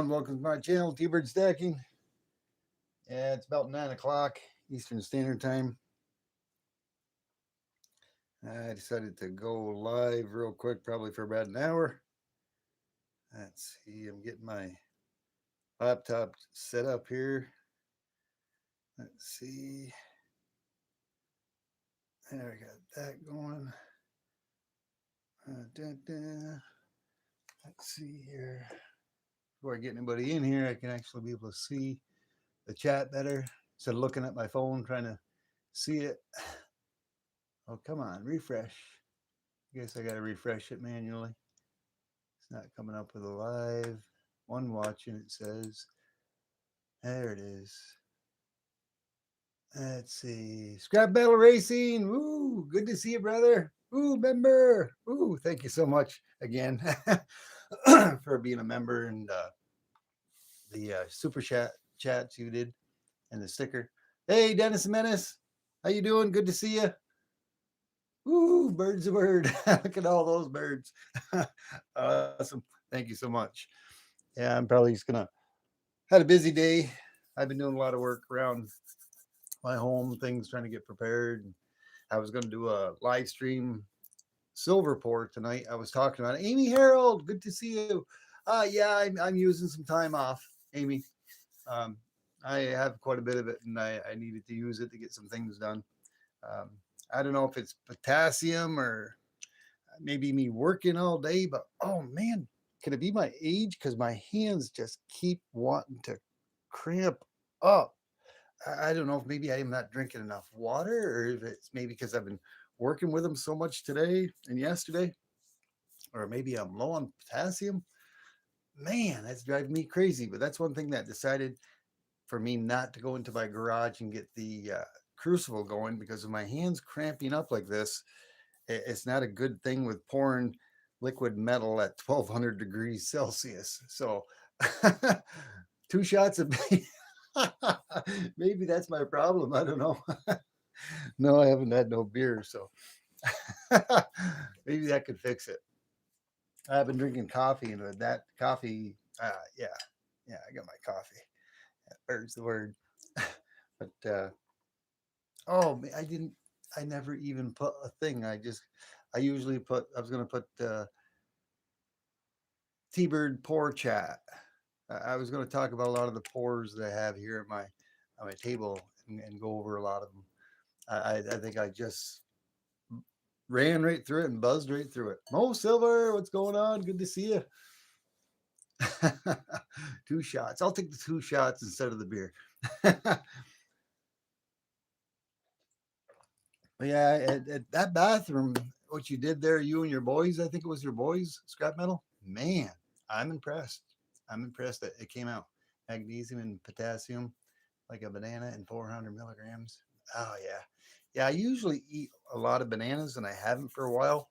everyone. Welcome to my channel, T-Bird Stacking. Yeah, it's about 9 o'clock Eastern Standard Time. I decided to go live real quick, probably for about an hour. Let's see, I'm getting my laptop set up here. Let's see. There, I got that going. Let's see here. Before I get anybody in here, I can actually be able to see the chat better instead of looking at my phone trying to see it. Oh, come on, refresh. I guess I got to refresh it manually. It's not coming up with a live one watching, it says. There it is. Let's see. Scrap Battle Racing. Woo, good to see you, brother. Ooh, member. Ooh, thank you so much again for being a member and the super chats you did and the sticker. Hey, Dennis Menace. How you doing? Good to see you. Ooh, birds of bird. Look at all those birds. Awesome. Thank you so much. Yeah, I'm probably just gonna had a busy day. I've been doing a lot of work around my home, things trying to get prepared. I was gonna do a live stream silver pour tonight. I was talking about it. Amy Harold, good to see you. Yeah, I'm using some time off, Amy. Um, I have quite a bit of it, and I needed to use it to get some things done. Um, I don't know if it's potassium or maybe me working all day, but oh man, could it be my age? Because my hands just keep wanting to cramp up. I don't know if maybe I'm not drinking enough water or if it's maybe because I've been working with them so much today and yesterday, or maybe I'm low on potassium. Man, that's driving me crazy. But that's one thing that decided for me not to go into my garage and get the crucible going because of my hands cramping up like this. It's not a good thing with pouring liquid metal at 1200 degrees Celsius. So, two shots of maybe that's my problem. I don't know. No, I haven't had no beer, so maybe that could fix it. I've been drinking coffee, and with that coffee, yeah, I got my coffee. Bird's the word. But oh, I never even put a thing. I usually put. I was gonna put T-Bird pour chat. I was going to talk about a lot of the pours that I have here at my table and go over a lot of them. I think I just ran right through it and buzzed right through it. Mo Silver, what's going on? Good to see you. Two shots. I'll take the two shots instead of the beer. Yeah, at that bathroom, what you did there, you and your boys, I think it was your boys, scrap metal. Man, I'm impressed. I'm impressed that it came out. Magnesium and potassium, like a banana and 400 milligrams. Oh yeah, yeah. I usually eat a lot of bananas, and I haven't for a while.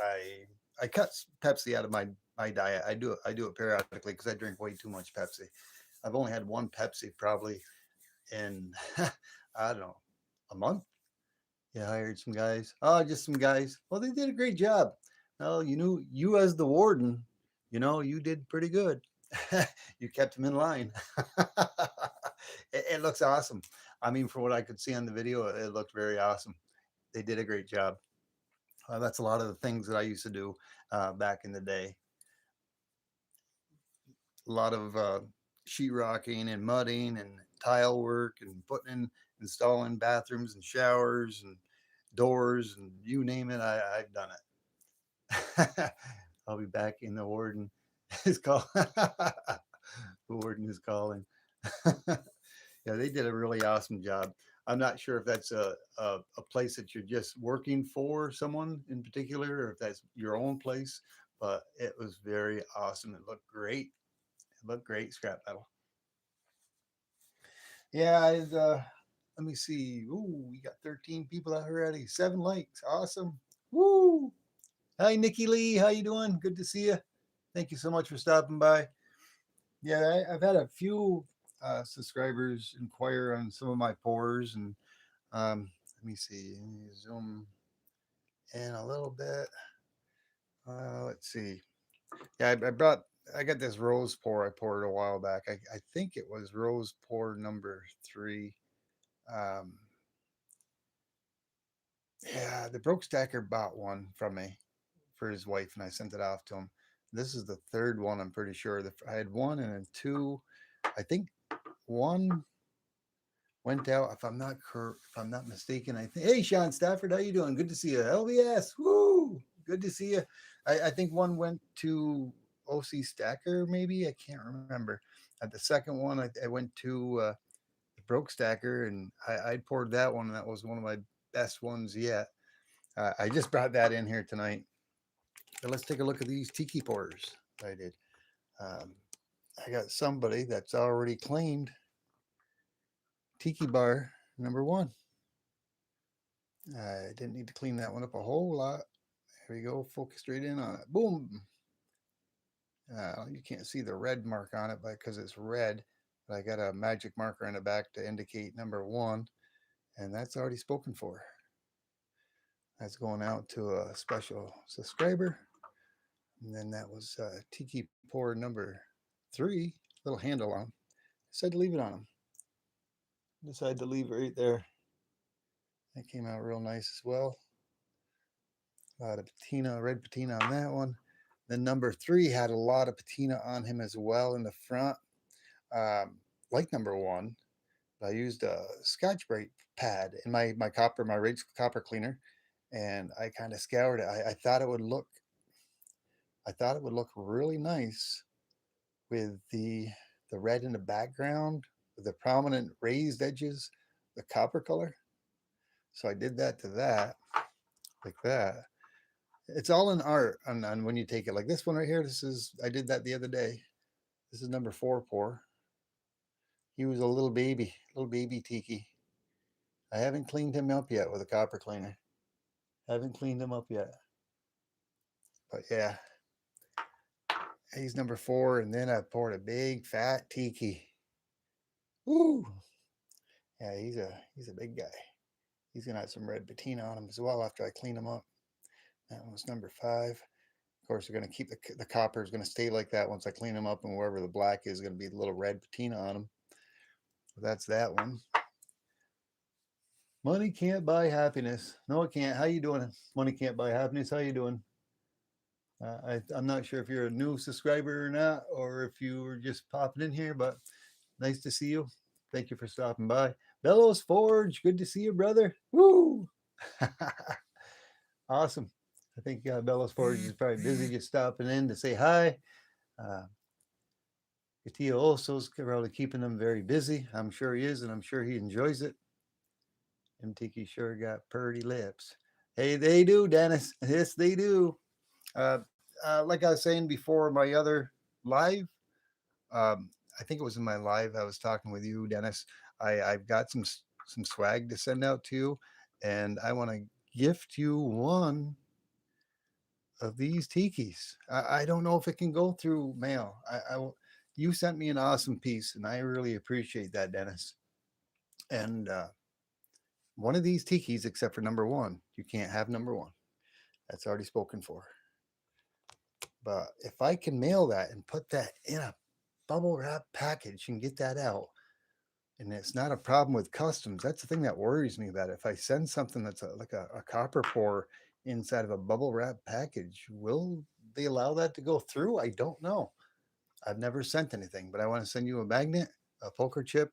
I cut Pepsi out of my diet. I do it periodically because I drink way too much Pepsi. I've only had one Pepsi probably in I don't know, a month. Yeah, hired some guys. Oh, just some guys. Well, they did a great job. Well, you as the warden, you did pretty good. You kept them in line. It looks awesome. I mean, from what I could see on the video, it looked very awesome. They did a great job. That's a lot of the things that I used to do back in the day. A lot of sheetrocking and mudding and tile work and installing bathrooms and showers and doors and you name it. I've done it. I'll be back in the warden is call. The warden is calling. Yeah, they did a really awesome job. I'm not sure if that's a place that you're just working for someone in particular or if that's your own place, but it was very awesome. It looked great. It looked great, scrap metal. Yeah, let me see. Ooh, we got 13 people out already. 7 likes. Awesome. Woo! Hi, Nikki Lee. How you doing? Good to see you. Thank you so much for stopping by. Yeah, I've had a few subscribers inquire on some of my pours, and let me see. Let me zoom in a little bit. Let's see. Yeah, I brought I got this rose pour I poured a while back. I think it was rose pour number 3. Um, yeah, the Broke Stacker bought one from me for his wife, and I sent it off to him. This is the third one. I'm pretty sure. I had one and then two. I think one went out. If I'm not mistaken, I think. Hey, Sean Stafford, how you doing? Good to see you. LBS, woo! Good to see you. I think one went to OC Stacker, maybe. I can't remember. At the second one, I went to the Broke Stacker, and I poured that one, and that was one of my best ones yet. I just brought that in here tonight. So let's take a look at these tiki pours I did. Um, I got somebody that's already claimed Tiki Bar number 1. I didn't need to clean that one up a whole lot. There we go. Focus straight in on it. Boom. You can't see the red mark on it because it's red. But I got a magic marker in the back to indicate number 1. And that's already spoken for. That's going out to a special subscriber. And then that was Tiki Pour number 3. Little handle on. Said to leave it on them. Decided to leave it right there. That came out real nice as well. A lot of patina, red patina on that one. Then number 3 had a lot of patina on him as well in the front. Like number 1, I used a Scotch-Brite pad in my Riggs copper cleaner, and I kind of scoured it. I thought it would look really nice with the red in the background, with the prominent raised edges, the copper color. So I did that to that, like that. It's all in art on when you take it. Like this one right here, I did that the other day. This is number 4 pour. He was a little baby tiki. I haven't cleaned him up yet with a copper cleaner. Haven't cleaned him up yet. But yeah, he's number 4, and then I poured a big fat tiki. Woo! Yeah, he's a big guy. He's gonna have some red patina on him as well after I clean him up. That was number 5. Of course, we're gonna keep the copper is gonna stay like that once I clean them up, and wherever the black is gonna be a little red patina on them. So that's that one. Money can't buy happiness. No, it can't. How you doing? Money can't buy happiness. How you doing? I'm not sure if you're a new subscriber or not, or if you were just popping in here, but nice to see you. Thank you for stopping by. Bellows Forge, good to see you, brother. Woo! Awesome. I think Bellows Forge is probably busy just stopping in to say hi. Katia Oso's probably keeping him very busy. I'm sure he is, and I'm sure he enjoys it. MTK sure got purty lips. Hey, they do, Dennis. Yes, they do. Like I was saying before, my other live, I think it was in my live, I was talking with you, Dennis. I've got some swag to send out to you, and I want to gift you one of these tikis. I don't know if it can go through mail. You sent me an awesome piece, and I really appreciate that, Dennis. And one of these tikis, except for number 1, you can't have number 1. That's already spoken for. But if I can mail that and put that in a bubble wrap package and get that out, and it's not a problem with customs, that's the thing that worries me about it. If I send something that's like a copper pour inside of a bubble wrap package, will they allow that to go through? I don't know. I've never sent anything, but I want to send you a magnet, a poker chip,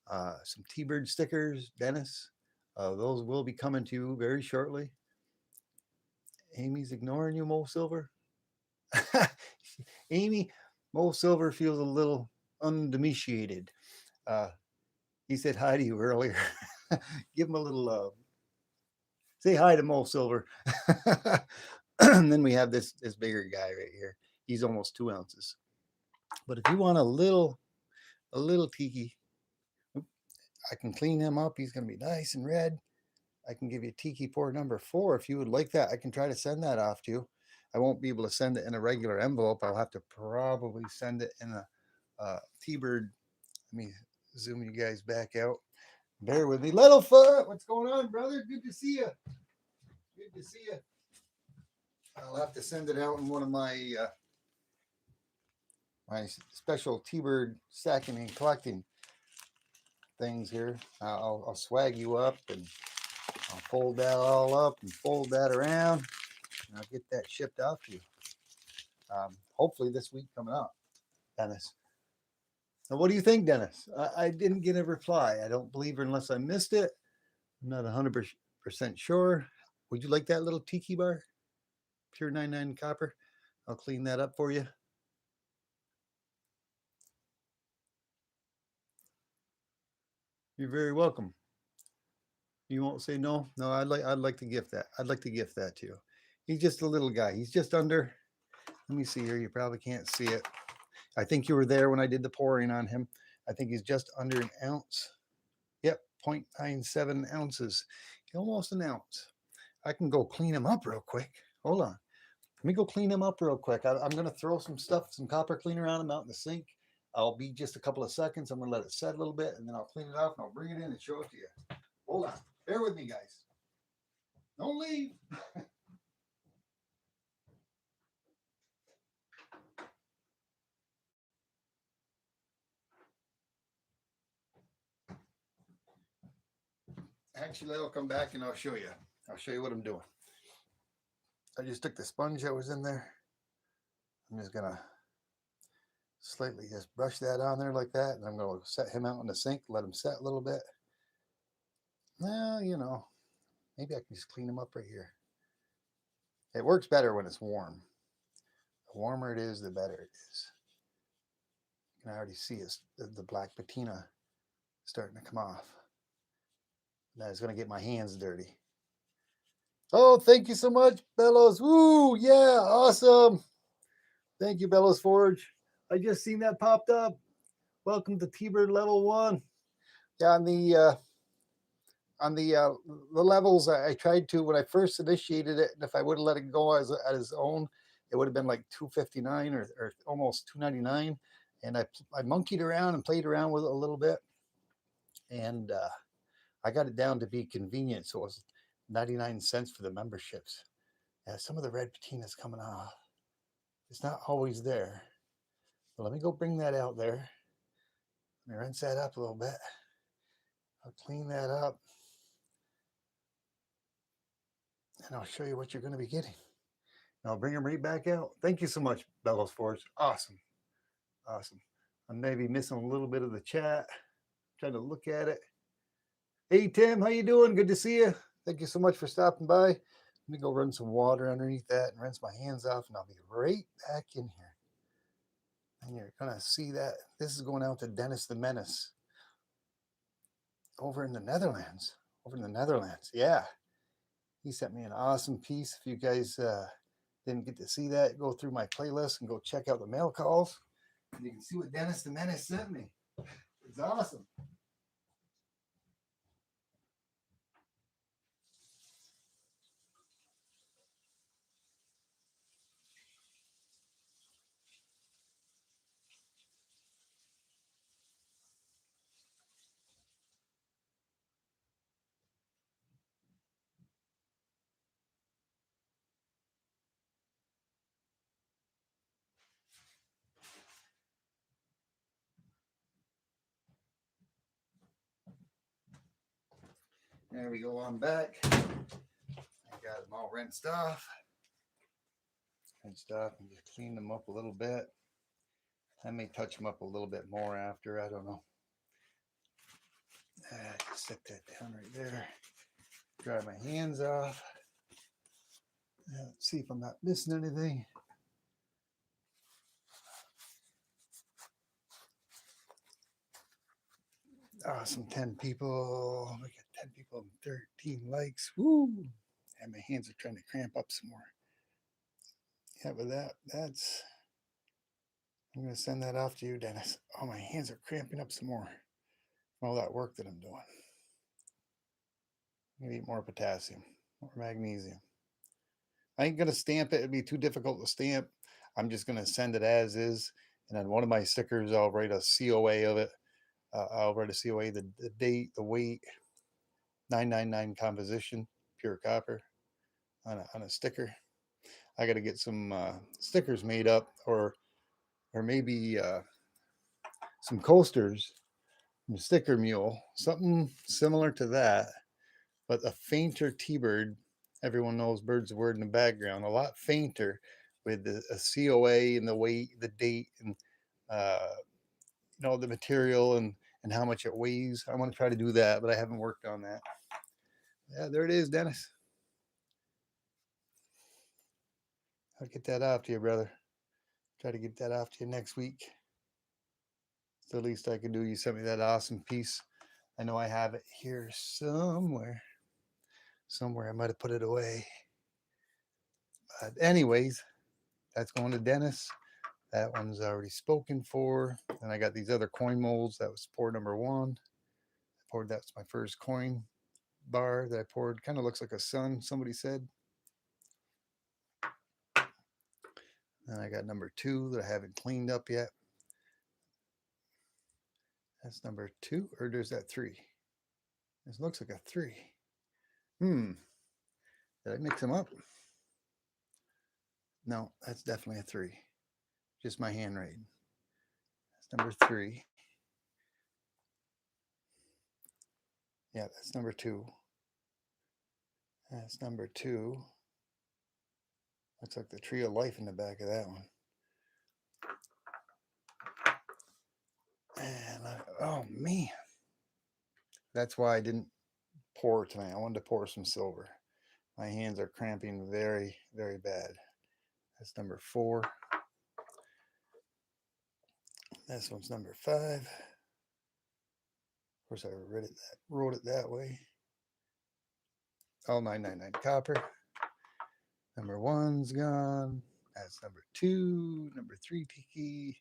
some T-Bird stickers, Dennis. Those will be coming to you very shortly. Amy's ignoring you, Mo Silver. Amy, Mo Silver feels a little undomesticated. He said hi to you earlier. Give him a little love. Say hi to Mo Silver. And then we have this bigger guy right here. He's almost 2 ounces. But if you want a little tiki, I can clean him up. He's going to be nice and red. I can give you tiki pour number 4 if you would like that. I can try to send that off to you. I won't be able to send it in a regular envelope. I'll have to probably send it in a T-Bird. Let me zoom you guys back out. Bear with me. Littlefoot, what's going on, brother? Good to see you. Good to see you. I'll have to send it out in one of my my special T-Bird stacking and collecting things here. I'll swag you up and I'll fold that all up and fold that around and I'll get that shipped out to you. Hopefully this week coming up, Dennis. Now, what do you think, Dennis? I didn't get a reply. I don't believe her unless I missed it. I'm not 100% sure. Would you like that little tiki bar? Pure 99 copper. I'll clean that up for you. You're very welcome. You won't say no? No, I'd like to gift that. I'd like to gift that to you. He's just a little guy. He's just under, let me see here. You probably can't see it. I think you were there when I did the pouring on him. I think he's just under an ounce. Yep, 0.97 ounces. Almost an ounce. I can go clean him up real quick. Hold on. Let me go clean him up real quick. I'm going to throw some stuff, some copper cleaner on him out in the sink. I'll be just a couple of seconds. I'm going to let it set a little bit, and then I'll clean it off, and I'll bring it in and show it to you. Hold on. Bear with me, guys. Don't leave. Actually, I'll come back and I'll show you. I'll show you what I'm doing. I just took the sponge that was in there. I'm just going to slightly just brush that on there like that. And I'm going to set him out in the sink, let him set a little bit. Well, you know, maybe I can just clean him up right here. It works better when it's warm. The warmer it is, the better it is. You can already see it's the black patina starting to come off. That's going to get my hands dirty. Oh, thank you so much, Bellows. Woo, yeah, awesome. Thank you, Bellows Forge. I just seen that popped up. Welcome to T-Bird level 1. Yeah, on the levels, I tried to when I first initiated it, and if I would have let it go as his own, it would have been like 259 or almost 299. And I monkeyed around and played around with it a little bit, and I got it down to be convenient, so it was 99 cents for the memberships. Yeah, some of the red patina's coming off. It's not always there. But let me go bring that out there. Let me rinse that up a little bit. I'll clean that up. And I'll show you what you're going to be getting. And I'll bring them right back out. Thank you so much, Bellows Forge. Awesome. Awesome. I may be missing a little bit of the chat. I'm trying to look at it. Hey, Tim, how you doing? Good to see you. Thank you so much for stopping by. Let me go run some water underneath that and rinse my hands off, and I'll be right back in here. And you're going to see that. This is going out to Dennis the Menace over in the Netherlands. Yeah. He sent me an awesome piece. If you guys didn't get to see that, go through my playlist and go check out the mail calls. And you can see what Dennis the Menace sent me. It's awesome. There we go on back. I got them all rinsed off. And just clean them up a little bit. I may touch them up a little bit more after. I don't know. Set that down right there. Dry my hands off. Let's see if I'm not missing anything. Awesome, 10 people. We got 10 people and 13 likes. Woo! And my hands are trying to cramp up some more. Yeah, but that's. I'm going to send that off to you, Dennis. Oh, my hands are cramping up some more from all that work that I'm doing. I'm going to eat more potassium, more magnesium. I ain't going to stamp it. It'd be too difficult to stamp. I'm just going to send it as is. And on one of my stickers, I'll write a COA of it. I'll write a COA, the date, the weight, 999 composition, pure copper on a sticker. I got to get some stickers made up, or or maybe some coasters from Sticker Mule, something similar to that, but a fainter T-bird. Everyone knows Bird's of Word in the background, a lot fainter with a COA and the weight, the date, and uh, the material and how much it weighs. I want to try to do that, but I haven't worked on that. Yeah, there it is, Dennis. I'll get that off to you, brother. Try to get that off to you next week. It's the least I can do. You sent me that awesome piece. I know I have it here somewhere. Somewhere I might have put it away. But anyways, that's going to Dennis. That one's already spoken for. And I got these other coin molds. That was pour number 1. I poured, that's my first coin bar that I poured. Kind of looks like a sun, somebody said. And I got number 2 that I haven't cleaned up yet. That's number 2, or there's that 3. This looks like a 3. Did I mix them up? No, that's definitely a 3. Just my handwriting. That's number 3. Yeah, that's number 2. That's number 2. Looks like the tree of life in the back of that one. And oh man, that's why I didn't pour tonight. I wanted to pour some silver. My hands are cramping very, very bad. That's number 4. This one's number 5. Of course, I wrote it that way. L999 copper. Number 1's gone. That's number 2. Number 3 tiki.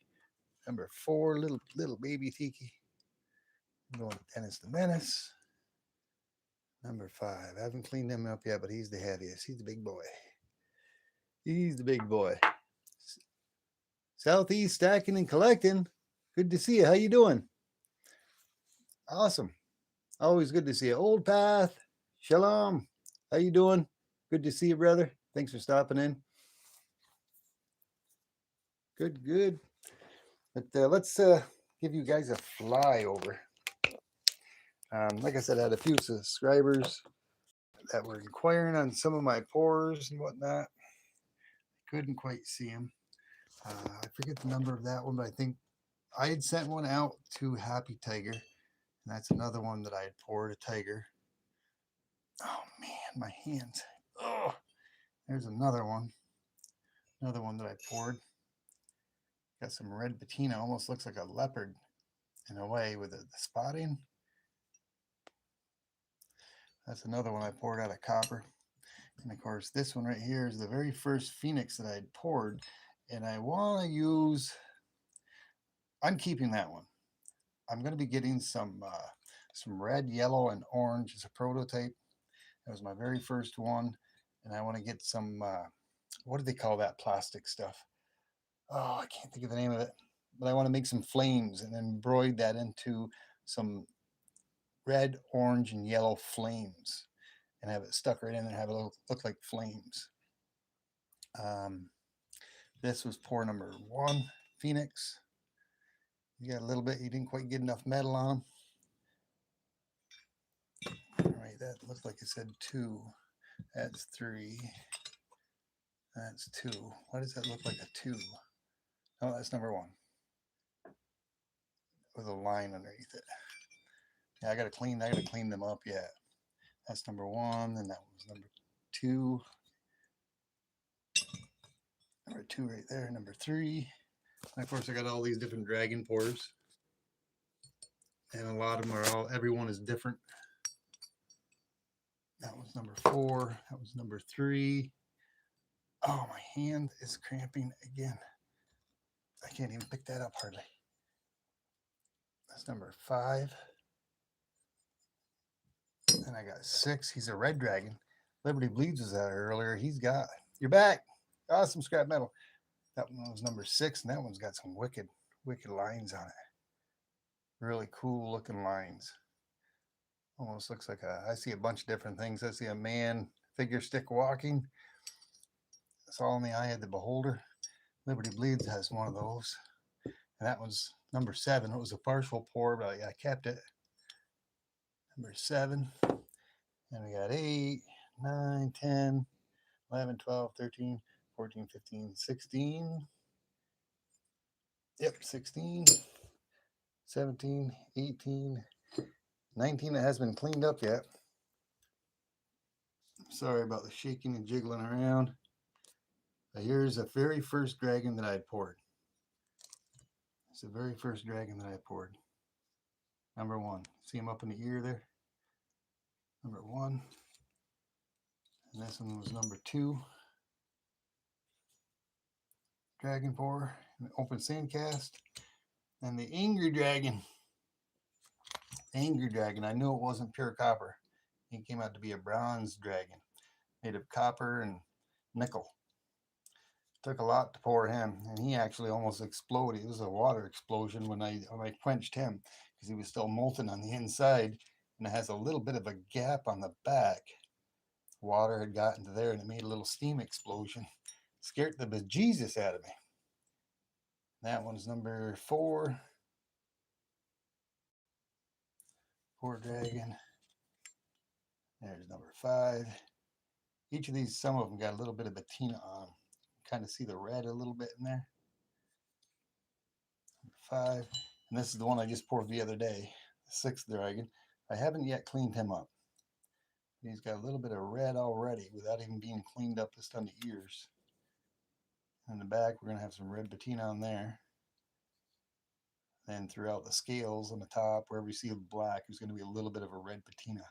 Number 4 little baby tiki. I'm going to Dennis the Menace. Number 5. I haven't cleaned him up yet, but he's the heaviest. He's the big boy. He's the big boy. Southeast Stacking and Collecting. Good to see you. How you doing? Awesome. Always good to see you. Old Path. Shalom. How you doing? Good to see you, brother. Thanks for stopping in. Good, good. But let's give you guys a flyover. Like I said, I had a few subscribers that were inquiring on some of my pours and whatnot. Couldn't quite see them. I forget the number of that one, but I think I had sent one out to Happy Tiger, and that's another one that I had poured, a tiger. Oh man, my hands. Oh, there's another one that I poured. Got some red patina, almost looks like a leopard in a way with the spotting. That's another one I poured out of copper. And of course, this one right here is the very first Phoenix that I had poured. And I want to use, I'm keeping that one. I'm going to be getting some red, yellow, and orange as a prototype. That was my very first one. And I want to get some, what do they call that plastic stuff? Oh, I can't think of the name of it. But I want to make some flames and embroider that into some red, orange, and yellow flames. And have it stuck right in there and have it look like flames. This was pour number 1, Phoenix. You got a little bit, you didn't quite get enough metal on them. All right, that looks like it said 2. That's 3. That's 2. Why does that look like a 2? Oh, that's number 1. With a line underneath it. Yeah, I gotta clean them up yet. That's number 1, and that was number 2. Number 2 right there, number 3. And of course, I got all these different dragon pours. And a lot of them are everyone is different. That was number 4. That was number 3. Oh, my hand is cramping again. I can't even pick that up hardly. That's number 5. And I got 6. He's a red dragon. Liberty Bleeds was out earlier. You're back. Awesome scrap metal. That one was number 6, and that one's got some wicked lines on it. Really cool looking lines. Almost looks like I see a bunch of different things. I see a man figure stick walking. It's all in the eye of the beholder. Liberty Bleeds has one of those. And that was number 7. It was a partial pour, but I kept it. Number 7. And we got 8, 9, 10, 11, 12, 13, 14, 15, 16. Yep, 16, 17, 18, 19 that hasn't been cleaned up yet. Sorry about the shaking and jiggling around. But here's the very first dragon that I poured. It's the very first dragon that I poured. Number 1. See him up in the ear there? Number 1. And this one was number 2. Dragon pour, an open sand cast. And the angry dragon. Angry dragon. I knew it wasn't pure copper. He came out to be a bronze dragon made of copper and nickel. Took a lot to pour him, and he actually almost exploded. It was a water explosion when I quenched him, because he was still molten on the inside, and it has a little bit of a gap on the back. Water had gotten to there, and it made a little steam explosion. Scared the bejesus out of me. That one's number 4. 4 dragon. There's number 5. Each of these, some of them got a little bit of patina on them. Kind of see the red a little bit in there. Number 5. And this is the one I just poured the other day. The 6th dragon. I haven't yet cleaned him up. He's got a little bit of red already without even being cleaned up just on the ears. In the back, we're going to have some red patina on there. Then throughout the scales on the top, wherever you see the black, there's going to be a little bit of a red patina.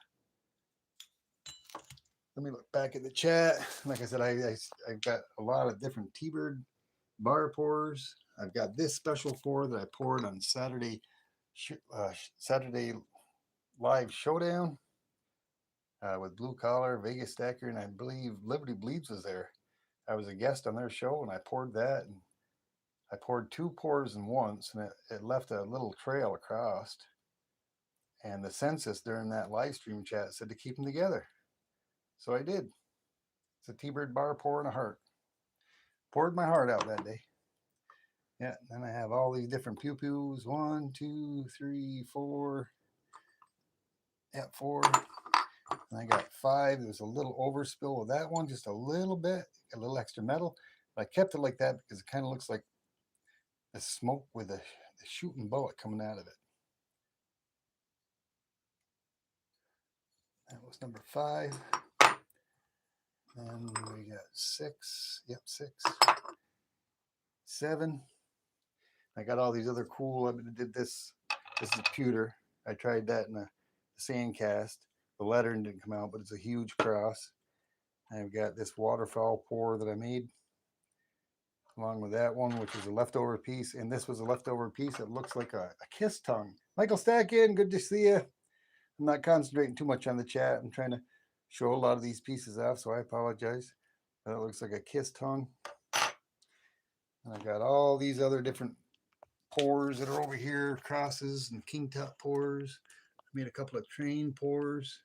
Let me look back at the chat. Like I said, I've got a lot of different T-Bird bar pours. I've got this special pour that I poured on Saturday Live Showdown with Blue Collar, Vegas Stacker, and I believe Liberty Bleeds was there. I was a guest on their show, and I poured that. And I poured 2 pours in once, and it left a little trail across. And the census during that live stream chat said to keep them together. So I did. It's a T-Bird bar pour and a heart. Poured my heart out that day. Yeah, then I have all these different pew-pews. 1, 2, 3, 4. Yeah, 4. And I got 5. There's a little overspill with that one, just a little bit, a little extra metal. But I kept it like that because it kind of looks like the smoke with a shooting bullet coming out of it. That was number 5. And we got 6. Yep, 6. 7. I got all these other cool. I did this. This is a pewter. I tried that in a sand cast. The lettering didn't come out, but it's a huge cross. I've got this waterfowl pour that I made along with that one, which is a leftover piece. And this was a leftover piece that looks like a kiss tongue. Michael Stackin, good to see you. I'm not concentrating too much on the chat. I'm trying to show a lot of these pieces off, so I apologize. But it looks like a kiss tongue. And I got all these other different pours that are over here, crosses and king tut pours. I made a couple of train pours.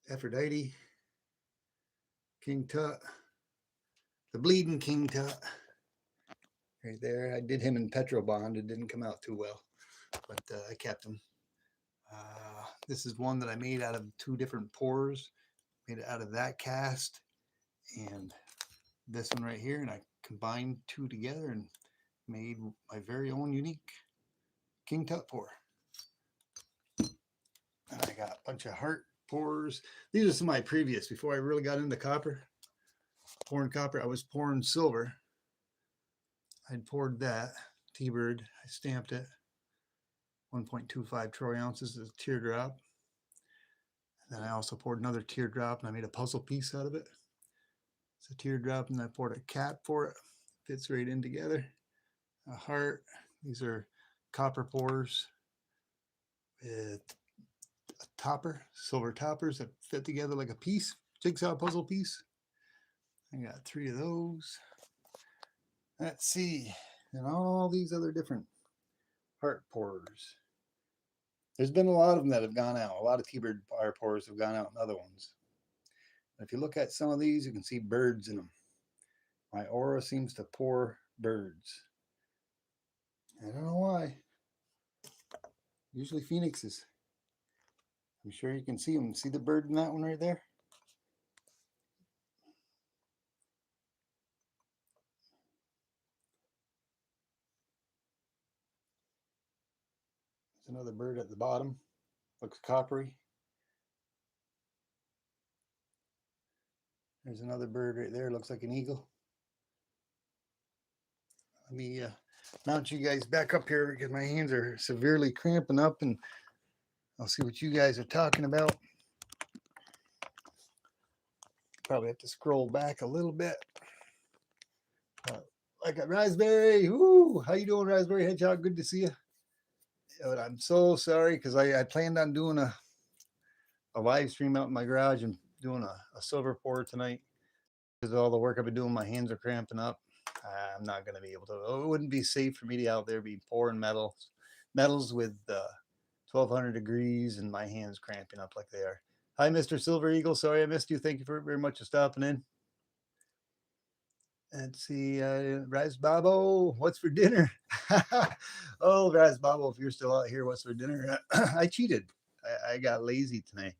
Aphrodite, king tut, the bleeding king tut. Right there. I did him in Petrobond. It didn't come out too well, but I kept him. This is one that I made out of 2 different pours. Made it out of that cast and this one right here, and I combined 2 together and made my very own unique king tut pour. And I got a bunch of heart pours. These are some of my previous, before I really got into copper. Pouring copper, I was pouring silver. I'd poured that T-Bird. I stamped it. 1.25 troy ounces as a teardrop. And then I also poured another teardrop, and I made a puzzle piece out of it. It's a teardrop, and I poured a cap for it. Fits right in together. A heart. These are copper pours with a topper, silver toppers that fit together like a piece, jigsaw puzzle piece. I got 3 of those. Let's see. And all these other different heart pours. There's been a lot of them that have gone out. A lot of T-Bird bar pours have gone out in other ones. If you look at some of these, you can see birds in them. My aura seems to pour birds. I don't know why. Usually phoenixes. I'm sure you can see them. See the bird in that one right there? There's another bird at the bottom. Looks coppery. There's another bird right there. Looks like an eagle. Let me mount you guys back up here because my hands are severely cramping up, and I'll see what you guys are talking about. Probably have to scroll back a little bit. Like a Raspberry. Ooh, how you doing, Raspberry Hedgehog? Good to see you. But I'm so sorry because I planned on doing a live stream out in my garage and doing a silver pour tonight. Because of all the work I've been doing, my hands are cramping up. I'm not going to be able to. It wouldn't be safe for me to out there be pouring metals with 1200 degrees and my hands cramping up like they are. Hi, Mr. Silver Eagle. Sorry I missed you. Thank you very much for stopping in. Let's see, Raz Babo, what's for dinner? Oh, Raz Babo, if you're still out here, what's for dinner? I cheated. I got lazy tonight.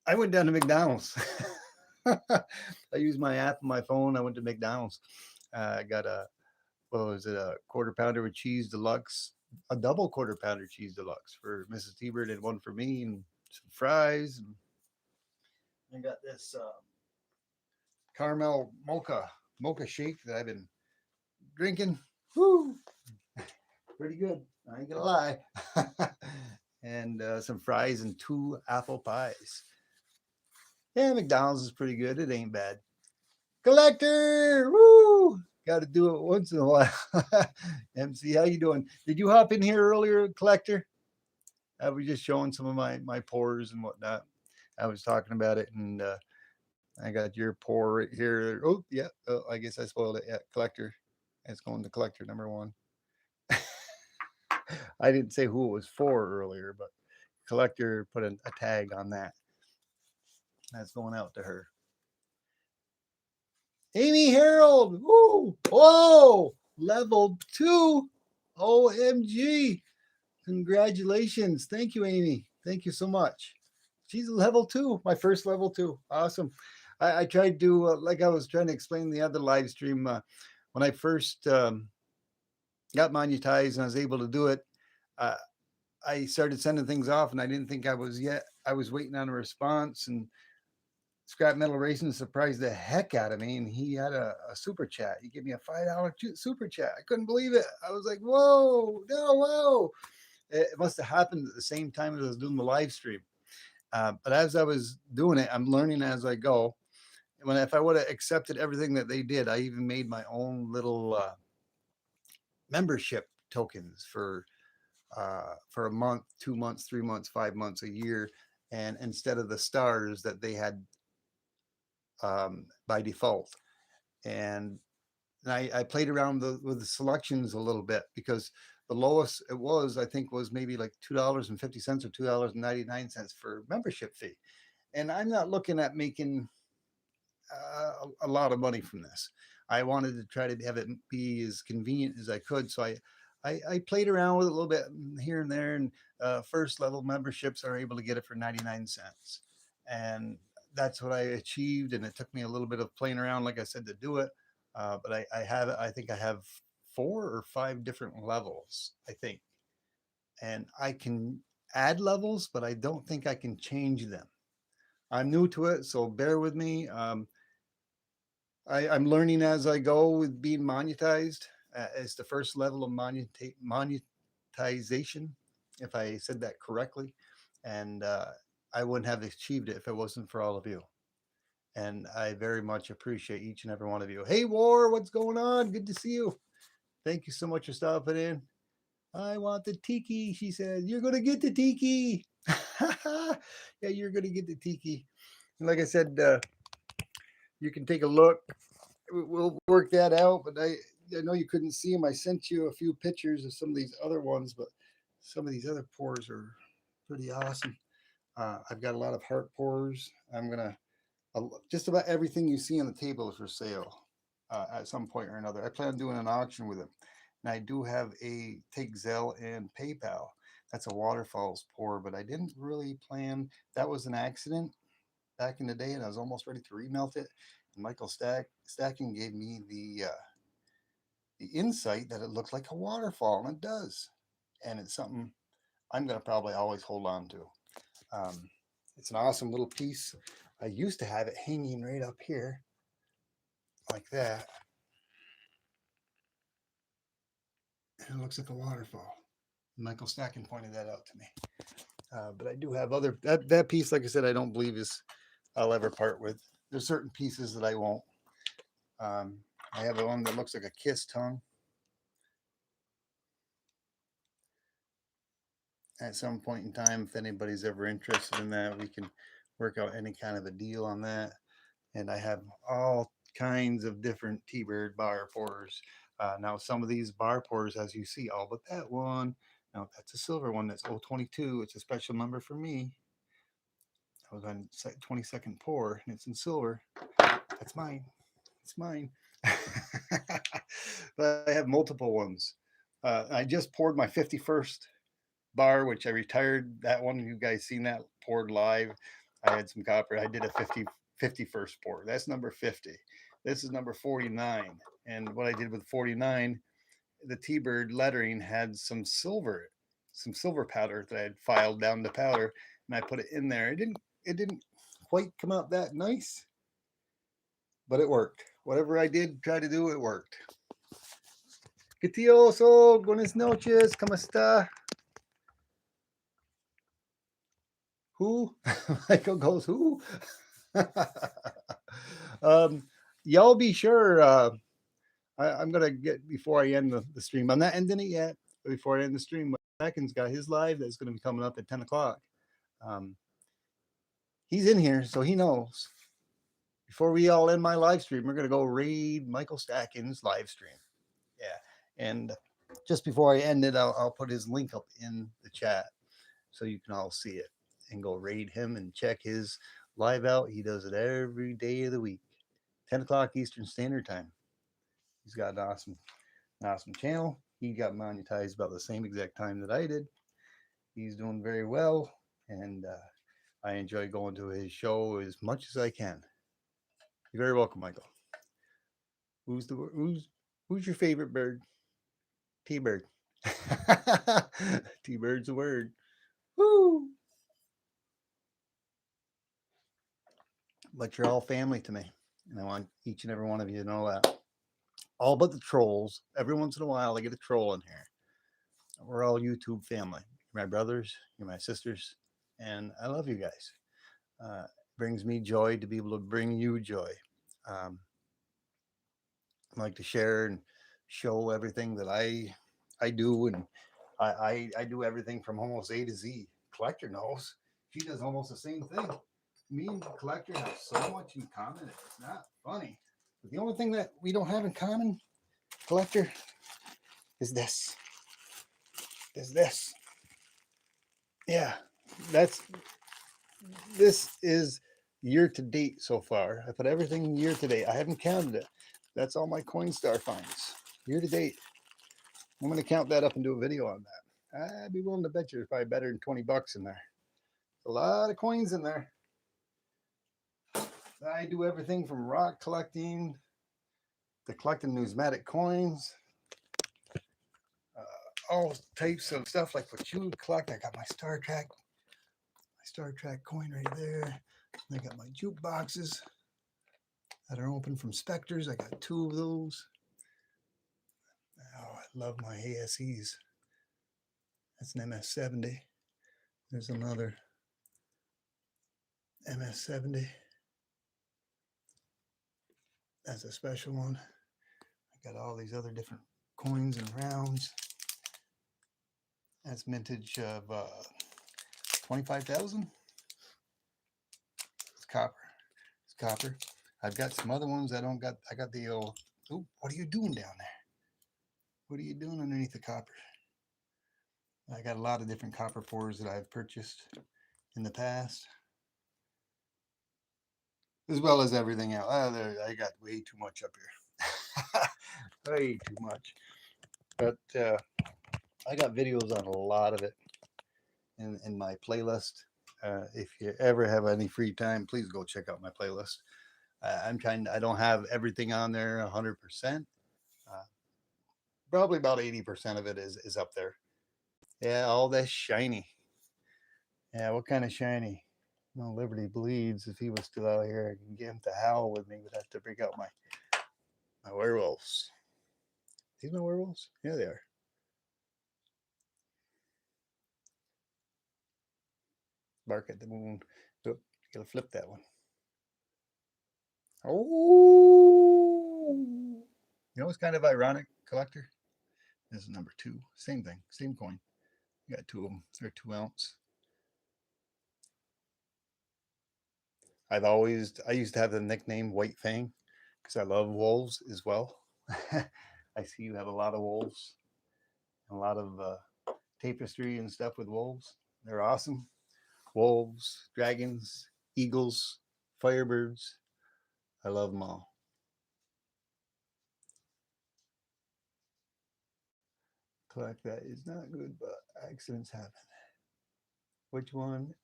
I went down to McDonald's. I used my app on my phone. I went to McDonald's. I got a quarter pounder with cheese deluxe, a double quarter pounder cheese deluxe for Mrs. T-Bird and one for me, and some fries. And I got this caramel mocha shake that I've been drinking. Woo! Pretty good. I ain't gonna lie. And some fries and 2 apple pies. Yeah, McDonald's is pretty good. It ain't bad. Collector, woo! Got to do it once in a while. MC, how you doing? Did you hop in here earlier, Collector? I was just showing some of my pores and whatnot. I was talking about it, and I got your pour right here. Oh, yeah. Oh, I guess I spoiled it. Yeah, Collector. It's going to Collector number 1. I didn't say who it was for earlier, but Collector put a tag on that. That's going out to her. Amy Harold. Woo! Whoa! Level 2. OMG. Congratulations. Thank you, Amy. Thank you so much. She's level 2. My first level 2. Awesome. I tried to, like I was trying to explain in the other live stream, when I first got monetized and I was able to do it, I started sending things off, and I didn't think I was yet. I was waiting on a response, and Scrap Metal Racing surprised the heck out of me, and he had a super chat. He gave me a $5 super chat. I couldn't believe it. I was like, whoa, no, whoa. It must have happened at the same time as I was doing the live stream. But as I was doing it, I'm learning as I go. If I would have accepted everything that they did, I even made my own little membership tokens for a month, 2 months, 3 months, 5 months, a year, and instead of the stars that they had by default. And I played around with the selections a little bit, because the lowest it was, I think, was maybe like $2.50 or $2.99 for membership fee. And I'm not looking at making a lot of money from this. I wanted to try to have it be as convenient as I could. So I played around with it a little bit here and there, and first level memberships are able to get it for 99 cents. And that's what I achieved. And it took me a little bit of playing around, like I said, to do it. But I think I have 4 or 5 different levels, I think. And I can add levels, but I don't think I can change them. I'm new to it, so bear with me. I'm learning as I go with being monetized. It's the first level of monetization, if I said that correctly. And I wouldn't have achieved it if it wasn't for all of you. And I very much appreciate each and every one of you. Hey, War, what's going on? Good to see you. Thank you so much for stopping in. I want the tiki, she says. You're going to get the tiki. Yeah, you're going to get the tiki. And like I said, you can take a look. We'll work that out, but I know you couldn't see them. I sent you a few pictures of some of these other ones, but some of these other pours are pretty awesome. I've got a lot of heart pours. I'm going to just about everything you see on the table is for sale at some point or another. I plan on doing an auction with him. And I do have a take Zelle and PayPal. That's a waterfalls pour, but I didn't really plan. That was an accident back in the day, and I was almost ready to remelt it. And Michael Stacking gave me the insight that it looked like a waterfall, and it does. And it's something I'm going to probably always hold on to. Um, it's an awesome little piece. I used to have it hanging right up here like that. And it looks like a waterfall. Michael Stacking pointed that out to me. But I do have other, that piece, like I said, I don't believe I'll ever part with. There's certain pieces that I won't. I have one that looks like a kiss tongue. At some point in time, if anybody's ever interested in that, we can work out any kind of a deal on that. And I have all kinds of different T-Bird bar pours. Now, some of these bar pours, as you see, all but that one. Now, that's a silver one. That's 022. It's a special number for me. I was on 22nd pour, and it's in silver. That's mine. It's mine. But I have multiple ones. I just poured my 51st bar, which I retired. That one, you guys seen that poured live. I had some copper. I did a 51st pour. That's number 50. This is number 49. And what I did with 49, the T-Bird lettering had some silver powder that I had filed down to powder, and I put it in there. It didn't quite come out that nice, but it worked. Whatever I did try to do, it worked. Que tioso, buenas noches, ¿cómo está? Who? Michael goes, who? Y'all be sure. I'm going to get, before I end the stream, I'm not ending it yet. Before I end the stream, Beckin's got his live that's going to be coming up at 10 o'clock. He's in here, so he knows. Before we all end my live stream, we're going to go raid Michael Stacking's live stream. Yeah. And just before I end it, I'll put his link up in the chat so you can all see it and go raid him and check his live out. He does it every day of the week, 10 o'clock Eastern Standard Time. He's got an awesome channel. He got monetized about the same exact time that I did. He's doing very well, and I enjoy going to his show as much as I can. You're very welcome, Michael. Who's your favorite bird? T-Bird. T-Bird's a word. Woo! But you're all family to me, and I want each and every one of you to know that. All but the trolls. Every once in a while, I get a troll in here. We're all YouTube family. You're my brothers, you're my sisters, and I love you guys. Brings me joy to be able to bring you joy. I like to share and show everything that I do, and I do everything from almost A to Z. Collector knows. She does almost the same thing. Me and the collector have so much in common. It's not funny. But the only thing that we don't have in common, collector, is this. Is this. Yeah, this is year to date so far. I put everything year to date. I haven't counted it. That's all my Coinstar finds. Year to date. I'm going to count that up and do a video on that. I'd be willing to bet you there's probably better than 20 bucks in there. A lot of coins in there. I do everything from rock collecting to collecting numismatic coins. All types of stuff like what you would collect. I got my Star Trek coin right there. I got my jukeboxes that are open from Spectres. I got 2 of those. Oh, I love my ASEs. That's an MS-70. There's another MS-70. That's a special one. I got all these other different coins and rounds. That's mintage of 25,000. It's copper. It's copper. I've got some other ones I don't got. I got the old. Oh, what are you doing down there? What are you doing underneath the copper? I got a lot of different copper pours that I've purchased in the past. as well as everything else. I got way too much up here. Way too much. But I got videos on a lot of it in my playlist. If you ever have any free time, please go check out my playlist. I don't have everything on there 100%. Uh, Probably about 80% of it is up there. Yeah, all that shiny. Yeah, what kind of shiny? No, Liberty Bleeds. If he was still out here, I can get him to howl with me. Would have to bring out my werewolves. These my werewolves? Yeah, they are. Bark at the moon. Oop, gotta flip that one. Oh, you know what's kind of ironic, collector? This is number 2. Same thing, same coin. You got 2 of them. They're 2 ounce. I used to have the nickname White Fang because I love wolves as well. I see you have a lot of wolves, a lot of tapestry and stuff with wolves. They're awesome. Wolves, dragons, eagles, firebirds. I love them all. Collect that is not good, but accidents happen. Which one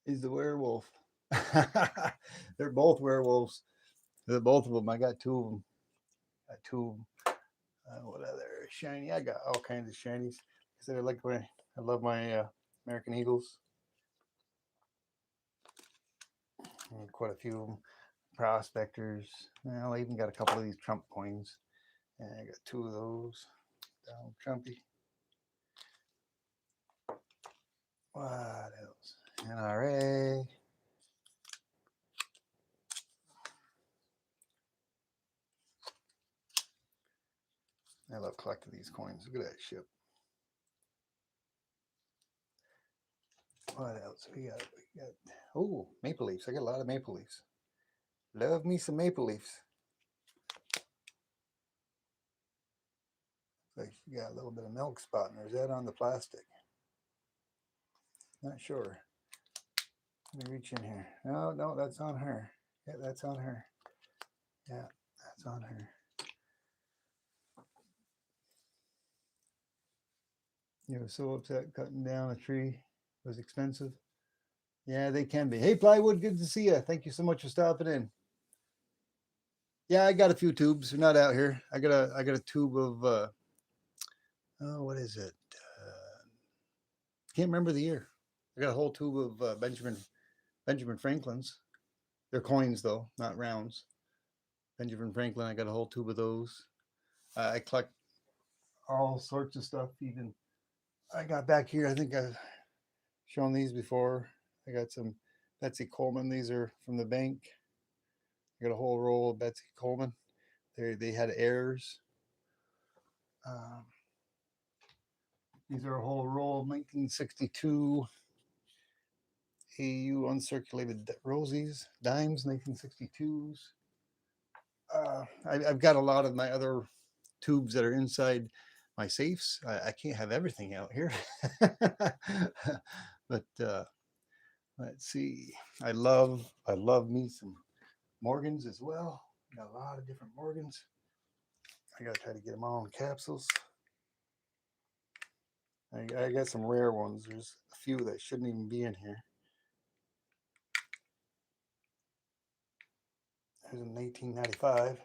is the werewolf? They're both werewolves. They're both of them. I got 2 of them. Got 2 of them. What other shiny? I got all kinds of shinies. I love my American Eagles. Quite a few of them. Prospectors. Well, I even got a couple of these Trump coins. And I got 2 of those. Donald Trumpy. What else? NRA. I love collecting these coins. Look at that ship. What else we got? Oh, maple leaves. I got a lot of maple leaves. Love me some maple leaves. Like you got a little bit of milk spot, or is that on the plastic? Not sure. Let me reach in here. No, that's on her. Yeah, that's on her. Yeah, that's on her. You were so upset cutting down a tree. It was expensive. Yeah, they can be. Hey, Plywood, good to see you. Thank you so much for stopping in. Yeah, I got a few tubes. They're not out here. I got a tube of what is it? Can't remember the year. I got a whole tube of Benjamin Franklin's. They're coins though, not rounds. Benjamin Franklin. I got a whole tube of those. I collect all sorts of stuff. Even I got back here. I think I've shown these before. I got some Betsy Coleman. These are from the bank. I got a whole roll of Betsy Coleman. They had errors. Um, these are a whole roll of 1962 AU uncirculated rosies, dimes, 1962s. I've got a lot of my other tubes that are inside my safes. I can't have everything out here. But let's see. I love me some Morgans as well. Got a lot of different Morgans. I gotta try to get them all in capsules. I got some rare ones. There's a few that shouldn't even be in here. There's in 1895.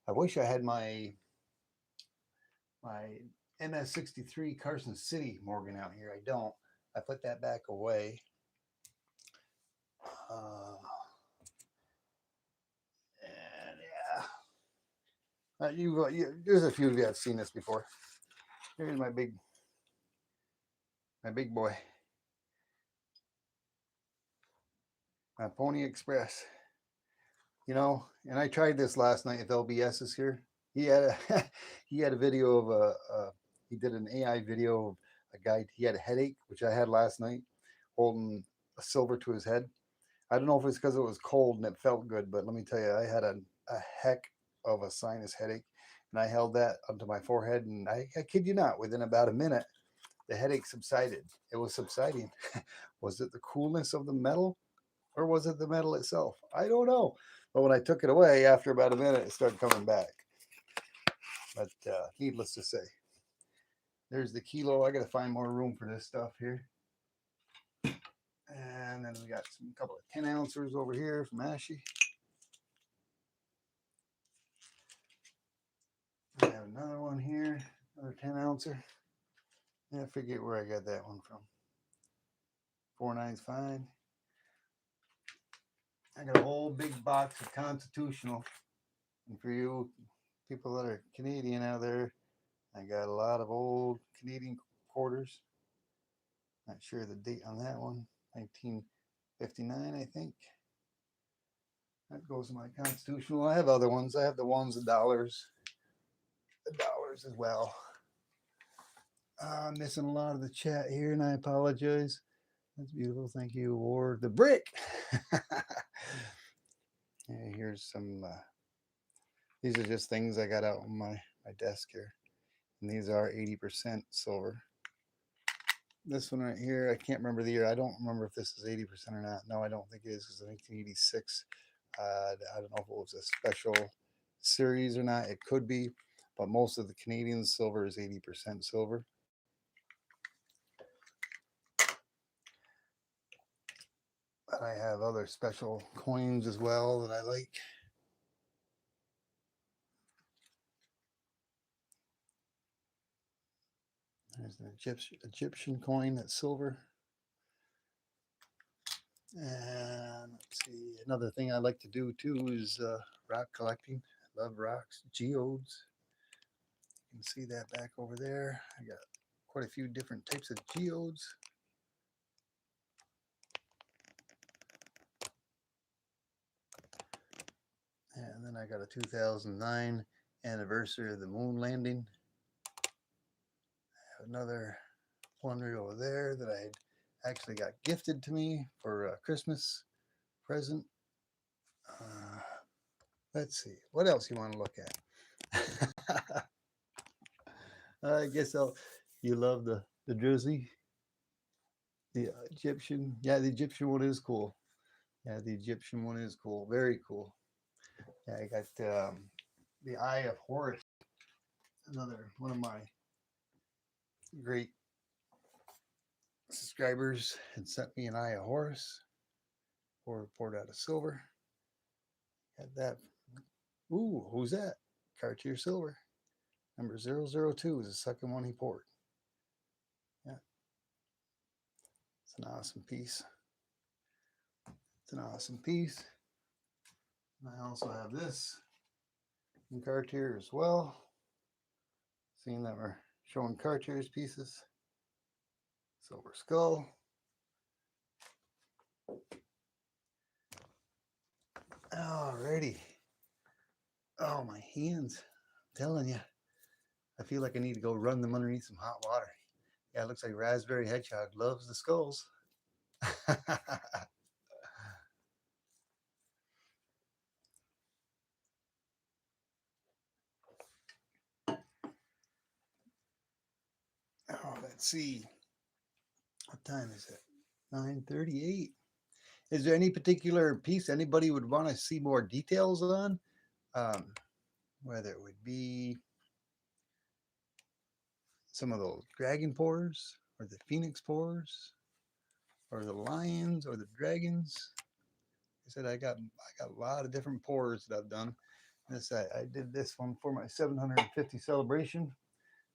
I wish I had my MS63 Carson City Morgan out here. I don't. I put that back away. And yeah, there's a few of you have seen this before. Here's my big boy, my Pony Express. You know, and I tried this last night. If LBS is here, he had a video of he did an AI video of a guy. He had a headache, which I had last night, holding a silver to his head. I don't know if it's because it was cold and it felt good, but let me tell you, I had a heck of a sinus headache, and I held that onto my forehead, and I kid you not, within about a minute, the headache subsided. It was subsiding. Was it the coolness of the metal, or was it the metal itself? I don't know. But when I took it away, after about a minute, it started coming back. But needless to say, there's the kilo. I got to find more room for this stuff here. And then we got some couple of 10 ounces over here from Ashy. I have another one here, another 10 ouncer. Yeah, I forget where I got that one from. 4.9's fine. I got a whole big box of Constitutional. And for you people that are Canadian out there, I got a lot of old Canadian quarters. Not sure the date on that one. 1959, I think. That goes in my Constitutional. I have other ones. I have the ones, the dollars as well. I'm missing a lot of the chat here, and I apologize. That's beautiful. Thank you, Ward. The brick. Yeah, here's some. These are just things I got out on my desk here, and these are 80% silver. This one right here, I can't remember the year. I don't remember if this is 80% or not. No, I don't think it is, because 1986. I don't know if it was a special series or not. It could be, but most of the Canadian silver is 80% silver. But I have other special coins as well that I like. There's an Egyptian coin that's silver. And let's see, another thing I like to do too is rock collecting. I love rocks, geodes. You can see that back over there. I got quite a few different types of geodes. And then I got a 2009 anniversary of the moon landing. I have another one right over there that I actually got gifted to me for a Christmas present. Let's see, what else you want to look at? I guess you love the jersey, the Egyptian. Yeah, the Egyptian one is cool. Yeah, the Egyptian one is cool. Very cool. Yeah, I got the Eye of Horus. Another one of my great subscribers had sent me an Eye of Horus, poured out of silver. Got that. Ooh, who's that? Cartier Silver. Number 002 is the second one he poured. Yeah. It's an awesome piece. It's an awesome piece. And I also have this in Cartier as well. Seeing that we're showing Cartier's pieces. Silver skull. Alrighty. Oh, my hands. I'm telling you. I feel like I need to go run them underneath some hot water. Yeah, it looks like Raspberry Hedgehog loves the skulls. Oh, let's see. What time is it? 9:38. Is there any particular piece anybody would want to see more details on? Whether it would be some of those dragon pours, or the phoenix pours, or the lions, or the dragons. I said I got a lot of different pours that I've done. This I did this one for my 750 celebration.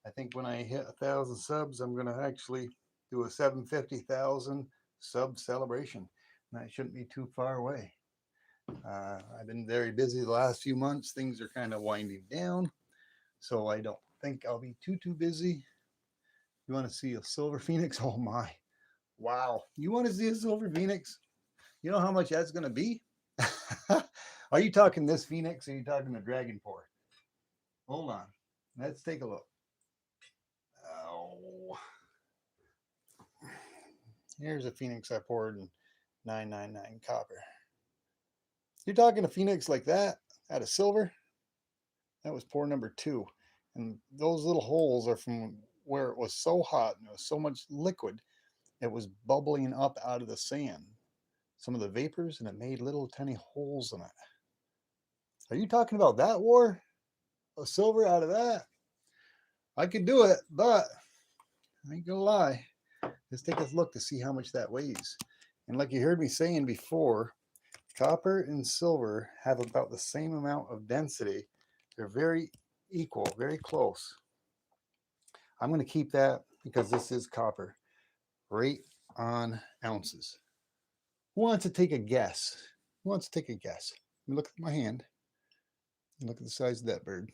I think when I hit 1,000 subs, I'm going to actually do a 750,000 sub celebration. And that shouldn't be too far away. I've been very busy the last few months. Things are kind of winding down, so I don't think I'll be too busy. You want to see a silver phoenix? Oh my. Wow. You want to see a silver phoenix? You know how much that's going to be? Are you talking this phoenix, or are you talking the dragon pour? Hold on. Let's take a look. Oh. Here's a phoenix I poured in 999 copper. You're talking a phoenix like that out of silver? That was pour number 2. And those little holes are from where it was so hot and there was so much liquid, it was bubbling up out of the sand. Some of the vapors, and it made little tiny holes in it. Are you talking about that war? A silver out of that? I could do it, but I ain't gonna lie. Let's take a look to see how much that weighs. And like you heard me saying before, copper and silver have about the same amount of density. They're very equal, very close. I'm going to keep that because this is copper, right on ounces. Who wants to take a guess? Who wants to take a guess? Let me look at my hand and look at the size of that bird.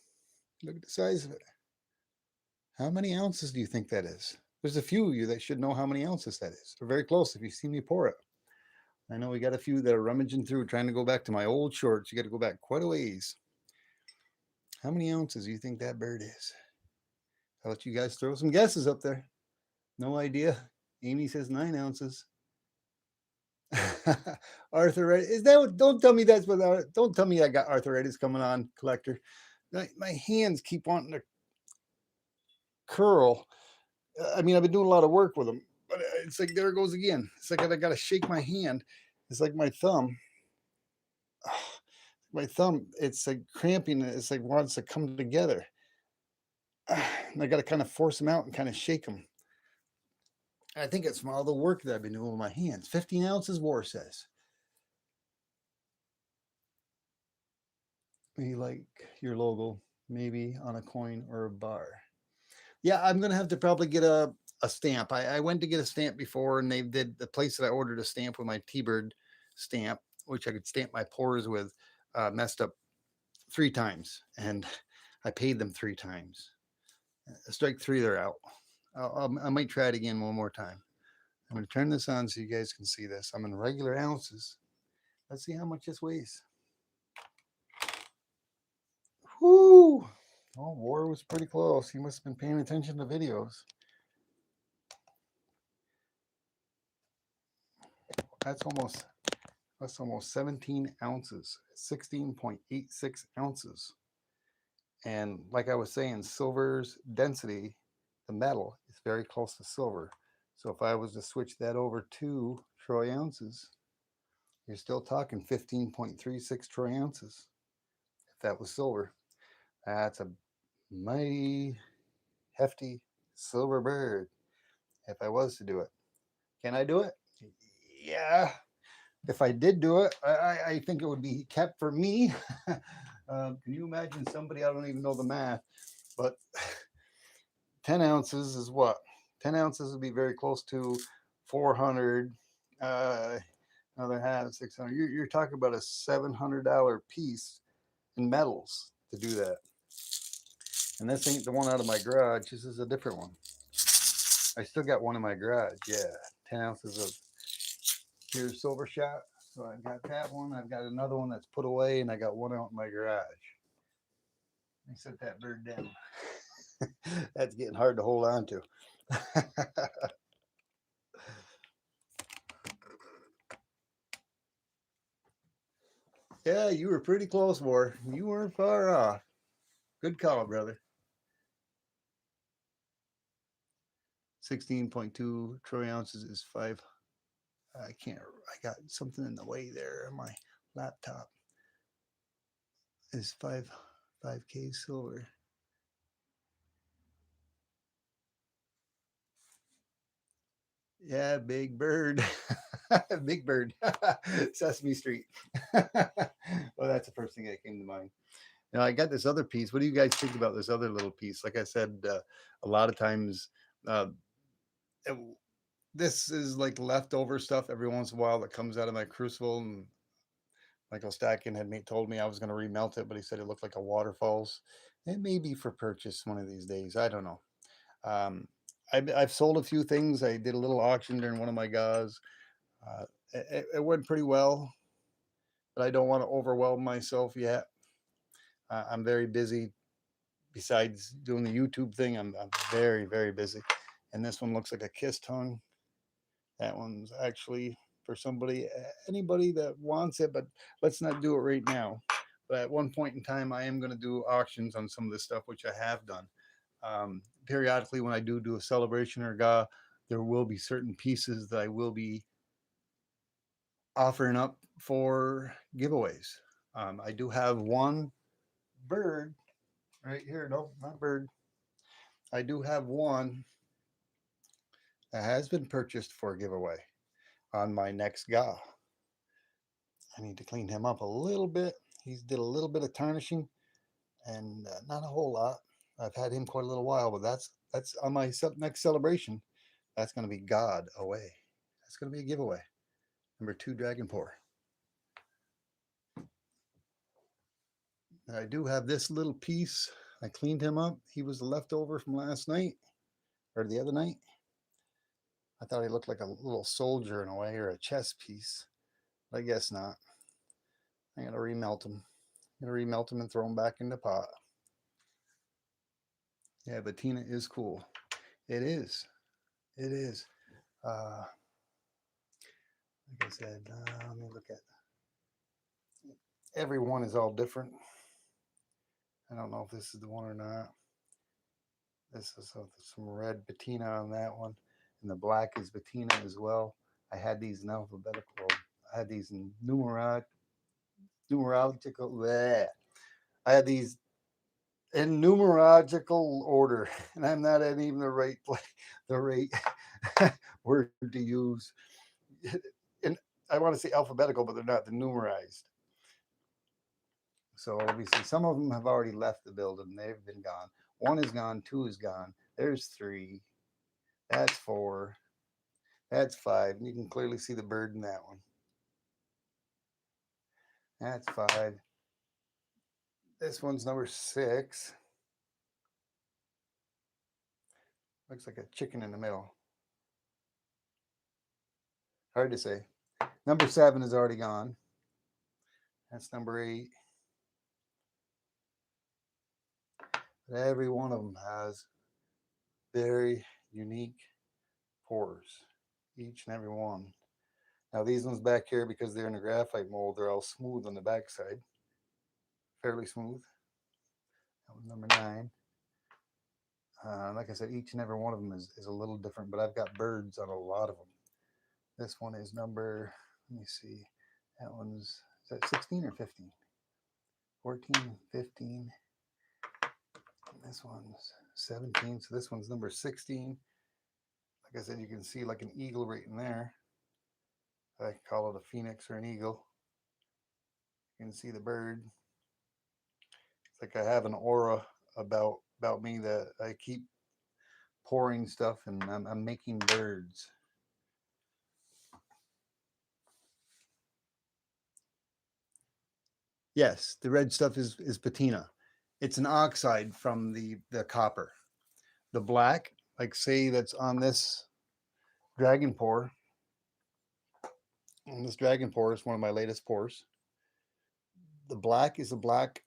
Look at the size of it. How many ounces do you think that is? There's a few of you that should know how many ounces that is. They're very close if you see me pour it. I know we got a few that are rummaging through trying to go back to my old shorts. You got to go back quite a ways. How many ounces do you think that bird is? I'll let you guys throw some guesses up there. No idea. Amy says 9 ounces. Arthritis. Is that what, don't tell me that's what, don't tell me I got arthritis coming on, collector. My hands keep wanting to curl. I mean, I've been doing a lot of work with them, but it's like, there it goes again. It's like I got to shake my hand. It's like my thumb. My thumb, it's like cramping. It's like wants to come together. And I got to kind of force them out and kind of shake them. I think it's from all the work that I've been doing with my hands. 15 ounces, War says. Maybe like your logo, maybe on a coin or a bar. Yeah, I'm going to have to probably get a stamp. I went to get a stamp before, and they did the place that I ordered a stamp with my T-Bird stamp, which I could stamp my pores with, messed up 3 times, and I paid them 3 times. Strike 3, they're out. I might try it again one more time. I'm going to turn this on so you guys can see this. I'm in regular ounces. Let's see how much this weighs. Whoo! Oh, War was pretty close. He must have been paying attention to videos. That's almost 17 ounces, 16.86 ounces. And like I was saying, silver's density, the metal, is very close to silver. So if I was to switch that over to troy ounces, you're still talking 15.36 troy ounces. If that was silver, that's a mighty hefty silver bird. If I was to do it, can I do it? Yeah. If I did do it, I think it would be kept for me. Can you imagine somebody? I don't even know the math, but 10 ounces is what? 10 ounces would be very close to 400. Another half, 600. You're talking about a $700 piece in metals to do that. And this ain't the one out of my garage. This is a different one. I still got one in my garage. Yeah, 10 ounces of pure silver shot. So I've got that one. I've got another one that's put away, and I got one out in my garage. Let me set that bird down. That's getting hard to hold on to. Yeah, you were pretty close, War. You weren't far off. Good call, brother. 16.2 troy ounces is 5. I can't, I got something in the way there on my laptop. Is 5K silver. Yeah, big bird. Big bird. Sesame Street. Well, that's the first thing that came to mind. Now I got this other piece. What do you guys think about this other little piece? Like I said, a lot of times, uh, this is like leftover stuff every once in a while that comes out of my crucible. And Michael Stackin had told me I was going to remelt it, but he said it looked like a waterfalls. It may be for purchase one of these days. I don't know. Um, I've sold a few things. I did a little auction during one of my GAs. It went pretty well, but I don't want to overwhelm myself yet. I'm very busy. Besides doing the YouTube thing, I'm very, very busy. And this one looks like a kiss tongue. That one's actually for somebody, anybody that wants it, but let's not do it right now. But at one point in time, I am going to do auctions on some of this stuff, which I have done. Periodically, when I do a celebration or GA, there will be certain pieces that I will be offering up for giveaways. I do have one bird right here. No, not bird. I do have one that has been purchased for a giveaway on my next GA. I need to clean him up a little bit. He's did a little bit of tarnishing and not a whole lot. I've had him quite a little while, but that's on my next celebration. That's going to be God away. That's going to be a giveaway. Number 2 Dragonpour. I do have this little piece. I cleaned him up. He was the leftover from last night or the other night. I thought he looked like a little soldier in a way, or a chess piece. But I guess not. I'm going to remelt him. I'm going to remelt him and throw him back in the pot. Yeah, Bettina is cool. It is. It is. Like I said, let me look at. Every one is all different. I don't know if this is the one or not. This is some red Bettina on that one, and the black is Bettina as well. I had these in alphabetical. I had these in numerological. Bleh. I had these in numerological order, and I'm not at even the right word to use. And I want to say alphabetical, but they're not. They're numerized. So let me see. Some of them have already left the building. They've been gone. 1 is gone. 2 is gone. There's 3. That's 4. That's 5. And you can clearly see the bird in that one. That's 5. This one's number 6. Looks like a chicken in the middle. Hard to say. Number 7 is already gone. That's number 8. But every one of them has very unique pores. Each and every one. Now these ones back here, because they're in a graphite mold, they're all smooth on the backside. Fairly smooth. That was number 9. Like I said, each and every one of them is a little different, but I've got birds on a lot of them. This one is number, let me see, that one's, is that 16 or 15? 14, 15. This one's 17, so this one's number 16. Like I said, you can see like an eagle right in there. I call it a phoenix or an eagle. You can see the bird. It's like I have an aura about me that I keep pouring stuff, and I'm making birds. Yes, the red stuff is patina. It's an oxide from the copper. The black, like say that's on this Dragonpour. And this Dragonpour is one of my latest pours. The black is a black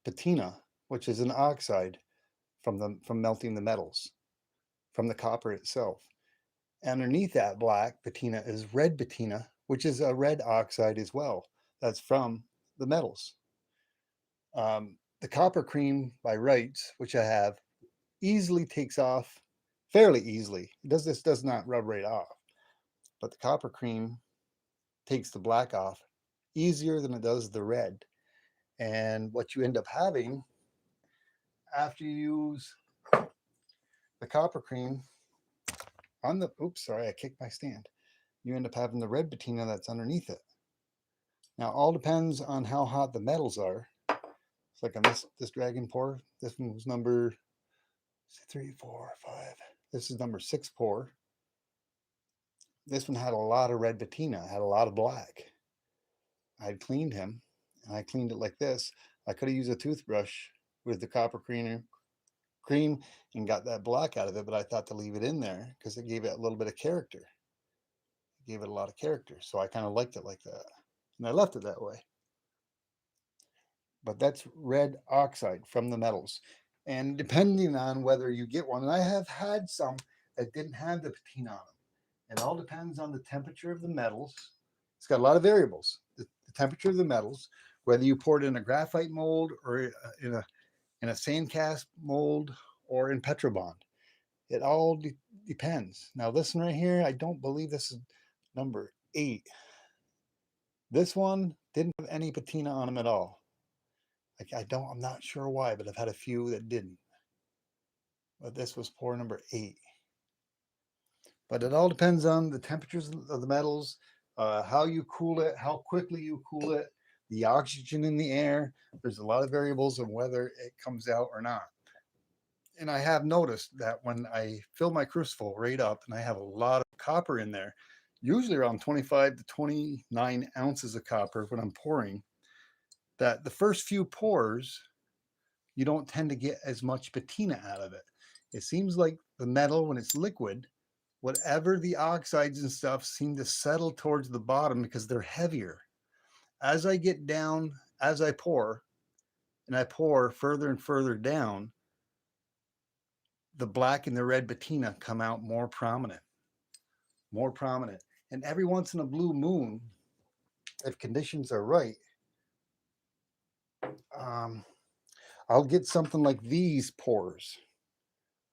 patina, which is an oxide from melting the metals, from the copper itself. Underneath that black patina is red patina, which is a red oxide as well. That's from the metals. The copper cream by Wrights, which I have, easily takes off fairly easily. This does not rub right off, but the copper cream takes the black off easier than it does the red. And what you end up having after you use the copper cream on the, oops, sorry, I kicked my stand. You end up having the red patina that's underneath it. Now, all depends on how hot the metals are. It's like on this Dragonpour. This one was number 3, 4, 5. This is number 6 pour. This one had a lot of red patina, had a lot of black. I had cleaned him, and I cleaned it like this. I could have used a toothbrush with the copper cream and got that black out of it, but I thought to leave it in there because it gave it a little bit of character. It gave it a lot of character, so I kind of liked it like that, and I left it that way. But that's red oxide from the metals, and depending on whether you get one, and I have had some that didn't have the patina on them. It all depends on the temperature of the metals. It's got a lot of variables. The temperature of the metals, whether you pour it in a graphite mold or in a sandcast mold or in Petrobond. It all depends. Now this one right here, I don't believe this is number 8. This one Didn't have any patina on them at all. Like I'm not sure why, but I've had a few that didn't. But this was pour number 8. But it all depends on the temperatures of the metals, how you cool it, how quickly you cool it, the oxygen in the air. There's a lot of variables on whether it comes out or not. And I have noticed that when I fill my crucible right up and I have a lot of copper in there, usually around 25 to 29 ounces of copper when I'm pouring, that the first few pours, you don't tend to get as much patina out of it. It seems like the metal, when it's liquid, whatever the oxides and stuff seem to settle towards the bottom because they're heavier. As I get down, as I pour, and I pour further and further down, the black and the red patina come out more prominent, more prominent. And every once in a blue moon, if conditions are right, I'll get something like these pours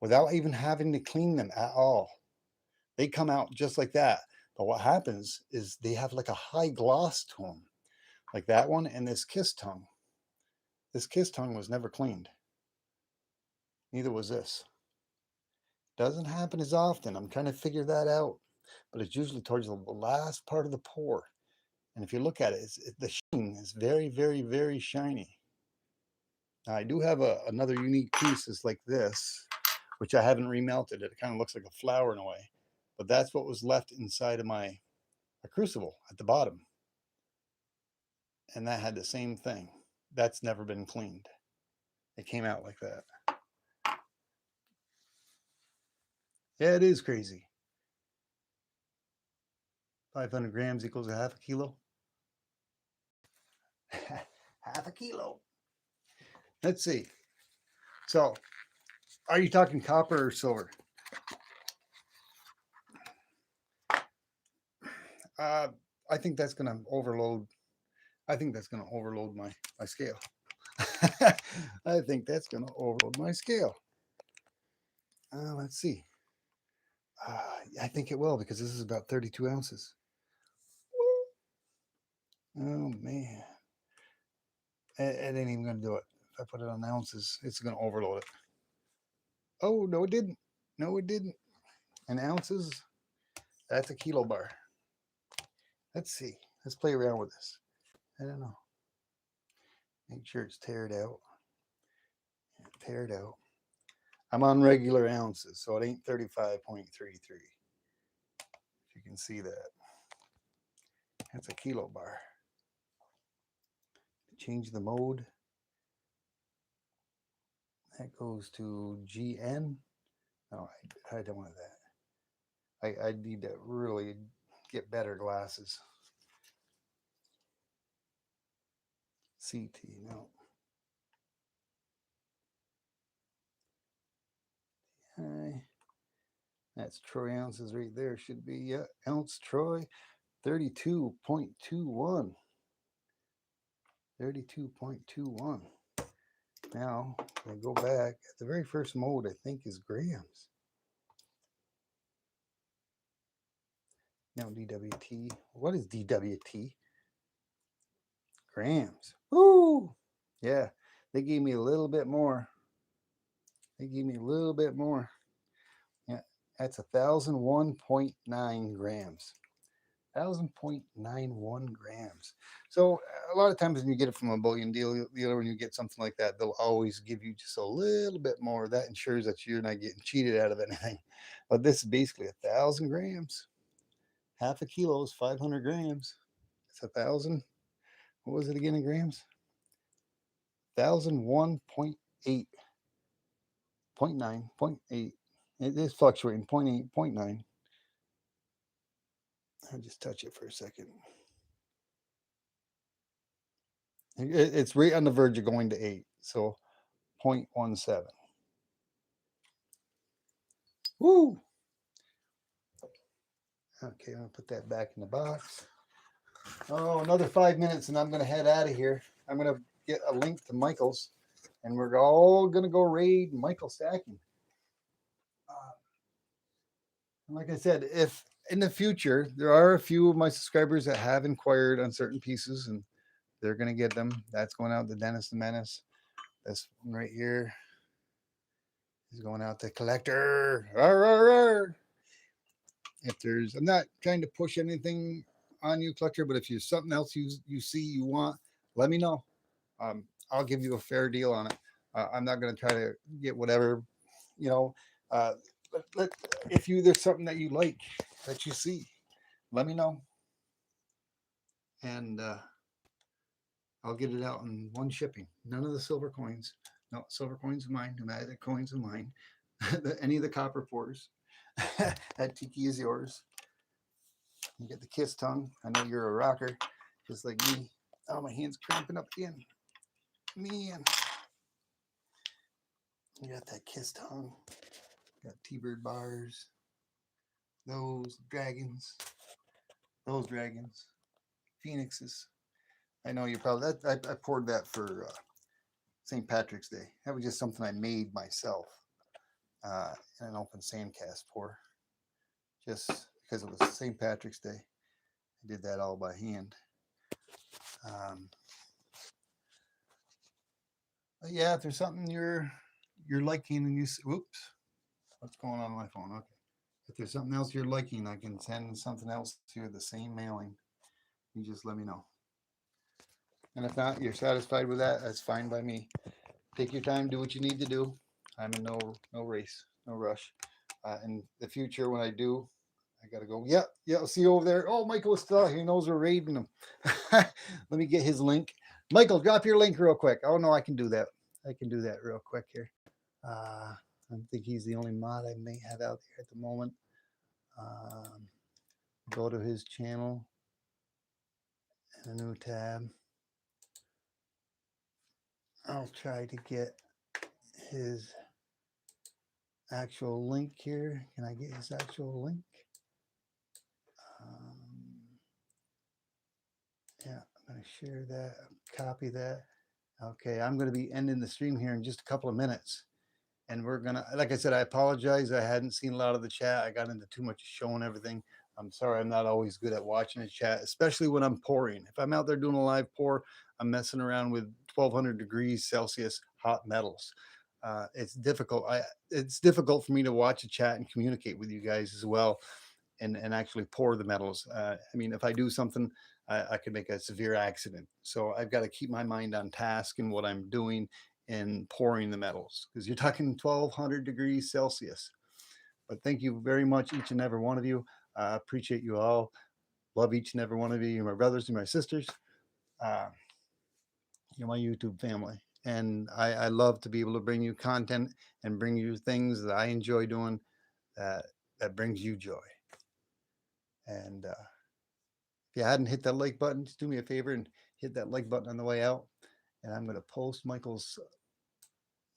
without even having to clean them at all. They come out just like that. But what happens is they have like a high gloss to them, like that one and this kiss tongue. This kiss tongue was never cleaned. Neither was this. Doesn't happen as often. I'm trying to figure that out. But it's usually towards the last part of the pour. And if you look at it, the sheen is very, very, very shiny. Now, I do have another unique piece is like this, which I haven't remelted. It kind of looks like a flower in a way. But that's what was left inside of my crucible at the bottom. And that had the same thing. That's never been cleaned. It came out like that. Yeah, it is crazy. 500 grams equals a half a kilo. Half a kilo. Let's see. So, are you talking copper or silver? I think that's going to overload. I think that's going to overload my scale. I think that's going to overload my scale. Let's see. I think it will because this is about 32 ounces. Oh, man. It ain't even going to do it. If I put it on ounces, it's going to overload it. Oh, no, it didn't. No, it didn't. And ounces, that's a kilo bar. Let's see. Let's play around with this. I don't know. Make sure it's teared out. Teared out. I'm on regular ounces, so it ain't 35.33. If you can see that. That's a kilo bar. Change the mode. That goes to GN. No, I don't want that. I need to really get better glasses. CT, no. That's troy ounces right there. Should be, yeah, ounce troy, 32.21. 32.21. Now, I go back. The very first mode, I think, is grams. Now, DWT. What is DWT? Grams. Woo! Yeah, they gave me a little bit more. They gave me a little bit more. Yeah, that's 1,001.9 grams. 1,000.91 grams. So a lot of times when you get it from a bullion dealer, when you get something like that, they'll always give you just a little bit more. That ensures that you're not getting cheated out of anything. But this is basically 1,000 grams. Half a kilo is 500 grams. It's 1,000. What was it again in grams? 1,001.8. 0.9, 0.8. It is fluctuating, 0.8, 0.9. I'll just touch it for a second. It's right on the verge of going to 8, so 0.17. Woo! Okay, I'm going to put that back in the box. Oh, another 5 minutes and I'm going to head out of here. I'm going to get a link to Michael's and we're all going to go raid Michael Stacking. Like I said, if in the future, there are a few of my subscribers that have inquired on certain pieces and they're going to get them. That's going out to Dennis the Menace. This one right here is going out to Collector. Arr, arr, arr. If there's, I'm not trying to push anything on you, Collector, but if there's something else you see you want, let me know. I'll give you a fair deal on it. I'm not going to try to get whatever, you know. But if there's something that you like that you see, let me know, and I'll get it out in one shipping. None of the silver coins. No, silver coins are mine. Pneumatic coins are mine. Any of the copper pours. That tiki is yours. You get the kiss tongue. I know you're a rocker, just like me. Oh, my hand's cramping up again. Man. You got that kiss tongue. Got T-bird bars. Those dragons. Phoenixes. I know you probably, I poured that for St. Patrick's Day. That was just something I made myself in an open sandcast pour. Just because it was St. Patrick's Day. I did that all by hand. Yeah, if there's something you're liking and you, whoops, what's going on my phone? Okay. If there's something else you're liking, I can send something else to the same mailing. You just let me know. And if not, you're satisfied with that, that's fine by me. Take your time, do what you need to do. I'm in no race, no rush. In the future, when I do, I gotta go. Yeah, I'll see you over there. Oh, Michael is still. He knows we're raiding him. Let me get his link. Michael, drop your link real quick. Oh no, I can do that. I can do that real quick here. I think he's the only mod I may have out there at the moment. Go to his channel. A new tab. I'll try to get his actual link here. Can I get his actual link? Yeah, I'm going to share that, copy that. Okay, I'm going to be ending the stream here in just a couple of minutes. And we're going to, like I said, I apologize. I hadn't seen a lot of the chat. I got into too much showing everything. I'm sorry, I'm not always good at watching the chat, especially when I'm pouring. If I'm out there doing a live pour, I'm messing around with 1200 degrees Celsius hot metals. It's difficult. It's difficult for me to watch a chat and communicate with you guys as well, and actually pour the metals. I mean, if I do something, I could make a severe accident. So I've got to keep my mind on task in what I'm doing and pouring the metals, because you're talking 1200 degrees Celsius. But thank you very much, each and every one of you. I appreciate you all. Love each and every one of you. You're my brothers and my sisters. You're my YouTube family. And I love to be able to bring you content and bring you things that I enjoy doing that brings you joy. And if you hadn't hit that like button, just do me a favor and hit that like button on the way out. And I'm going to post Michael's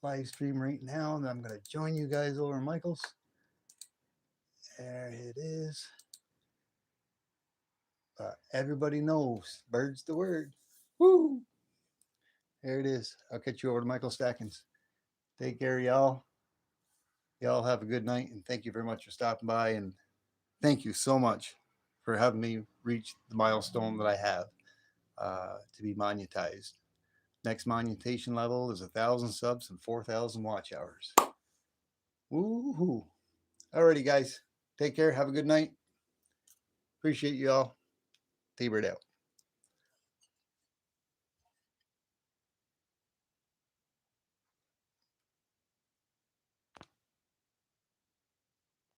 live stream right now, and I'm going to join you guys over Michael's. There it is. Everybody knows bird's the word. Woo! There it is. I'll catch you over to Michael Stackins. Take care, y'all. Y'all have a good night, and thank you very much for stopping by, and thank you so much for having me reach the milestone that I have to be monetized. Next monetation level is 1,000 subs and 4,000 watch hours. Woohoo! Alrighty, guys. Take care. Have a good night. Appreciate you all. T-Bird out.